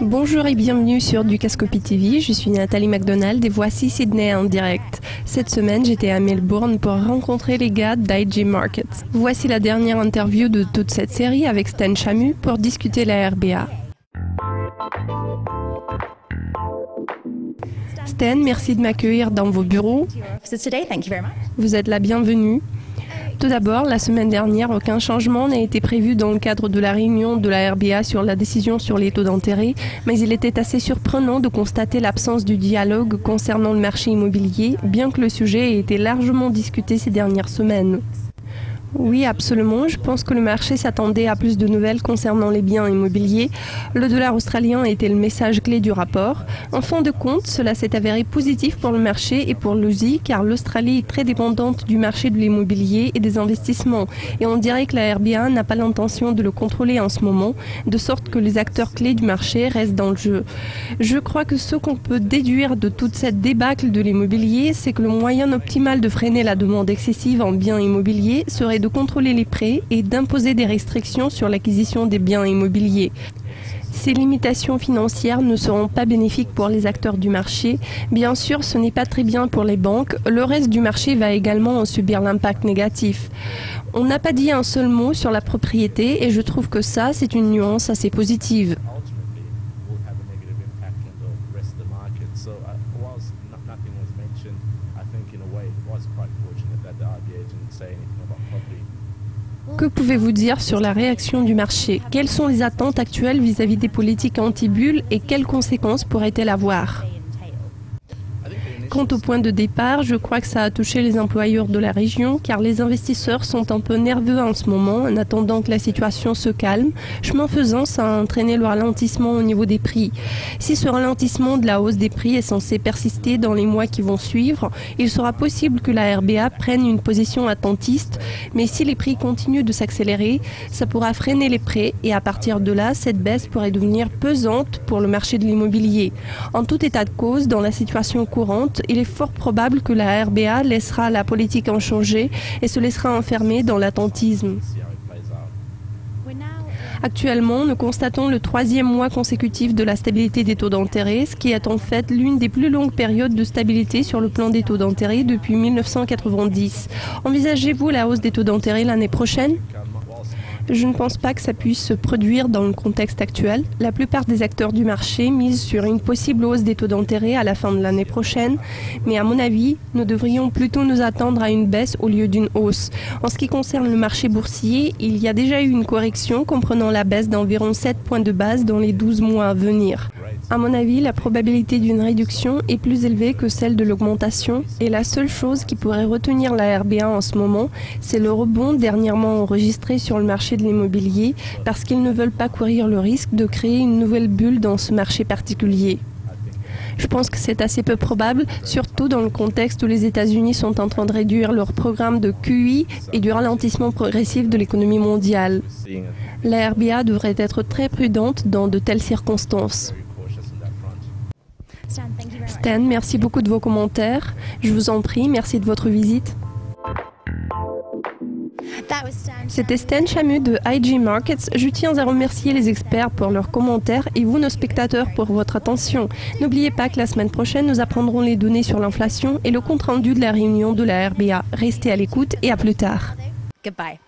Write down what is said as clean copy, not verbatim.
Bonjour et bienvenue sur Dukascopy TV, je suis Nathalie McDonald et voici Sydney en direct. Cette semaine, j'étais à Melbourne pour rencontrer les gars d'IG Markets. Voici la dernière interview de toute cette série avec Stan Chamu pour discuter la RBA. Stan, merci de m'accueillir dans vos bureaux. Vous êtes la bienvenue. Tout d'abord, la semaine dernière, aucun changement n'a été prévu dans le cadre de la réunion de la RBA sur la décision sur les taux d'intérêt, mais il était assez surprenant de constater l'absence du dialogue concernant le marché immobilier, bien que le sujet ait été largement discuté ces dernières semaines. Oui, absolument. Je pense que le marché s'attendait à plus de nouvelles concernant les biens immobiliers. Le dollar australien était le message clé du rapport. En fin de compte, cela s'est avéré positif pour le marché et pour l'USI, car l'Australie est très dépendante du marché de l'immobilier et des investissements. Et on dirait que la RBA n'a pas l'intention de le contrôler en ce moment, de sorte que les acteurs clés du marché restent dans le jeu. Je crois que ce qu'on peut déduire de toute cette débâcle de l'immobilier, c'est que le moyen optimal de freiner la demande excessive en biens immobiliers serait de contrôler les prêts et d'imposer des restrictions sur l'acquisition des biens immobiliers. Ces limitations financières ne seront pas bénéfiques pour les acteurs du marché. Bien sûr, ce n'est pas très bien pour les banques. Le reste du marché va également en subir l'impact négatif. On n'a pas dit un seul mot sur la propriété et je trouve que ça, c'est une nuance assez positive. Que pouvez-vous dire sur la réaction du marché? Quelles sont les attentes actuelles vis-à-vis des politiques anti-bulles et quelles conséquences pourraient-elles avoir? Quant au point de départ, je crois que ça a touché les employeurs de la région car les investisseurs sont un peu nerveux en ce moment en attendant que la situation se calme. Chemin faisant, ça a entraîné le ralentissement au niveau des prix. Si ce ralentissement de la hausse des prix est censé persister dans les mois qui vont suivre, il sera possible que la RBA prenne une position attentiste, mais si les prix continuent de s'accélérer, ça pourra freiner les prêts et à partir de là, cette baisse pourrait devenir pesante pour le marché de l'immobilier. En tout état de cause, dans la situation courante, il est fort probable que la RBA laissera la politique inchangée et se laissera enfermer dans l'attentisme. Actuellement, nous constatons le 3e mois consécutif de la stabilité des taux d'intérêt, ce qui est en fait l'une des plus longues périodes de stabilité sur le plan des taux d'intérêt depuis 1990. Envisagez-vous la hausse des taux d'intérêt l'année prochaine ? Je ne pense pas que ça puisse se produire dans le contexte actuel. La plupart des acteurs du marché misent sur une possible hausse des taux d'intérêt à la fin de l'année prochaine, mais à mon avis, nous devrions plutôt nous attendre à une baisse au lieu d'une hausse. En ce qui concerne le marché boursier, il y a déjà eu une correction comprenant la baisse d'environ 7 points de base dans les 12 mois à venir. À mon avis, la probabilité d'une réduction est plus élevée que celle de l'augmentation et la seule chose qui pourrait retenir la RBA en ce moment, c'est le rebond dernièrement enregistré sur le marché de l'immobilier parce qu'ils ne veulent pas courir le risque de créer une nouvelle bulle dans ce marché particulier. Je pense que c'est assez peu probable, surtout dans le contexte où les États-Unis sont en train de réduire leur programme de QE et du ralentissement progressif de l'économie mondiale. La RBA devrait être très prudente dans de telles circonstances. Stan, merci beaucoup de vos commentaires. Je vous en prie, merci de votre visite. C'était Stan Chamu de IG Markets. Je tiens à remercier les experts pour leurs commentaires et vous, nos spectateurs, pour votre attention. N'oubliez pas que la semaine prochaine, nous apprendrons les données sur l'inflation et le compte-rendu de la réunion de la RBA. Restez à l'écoute et à plus tard. Goodbye.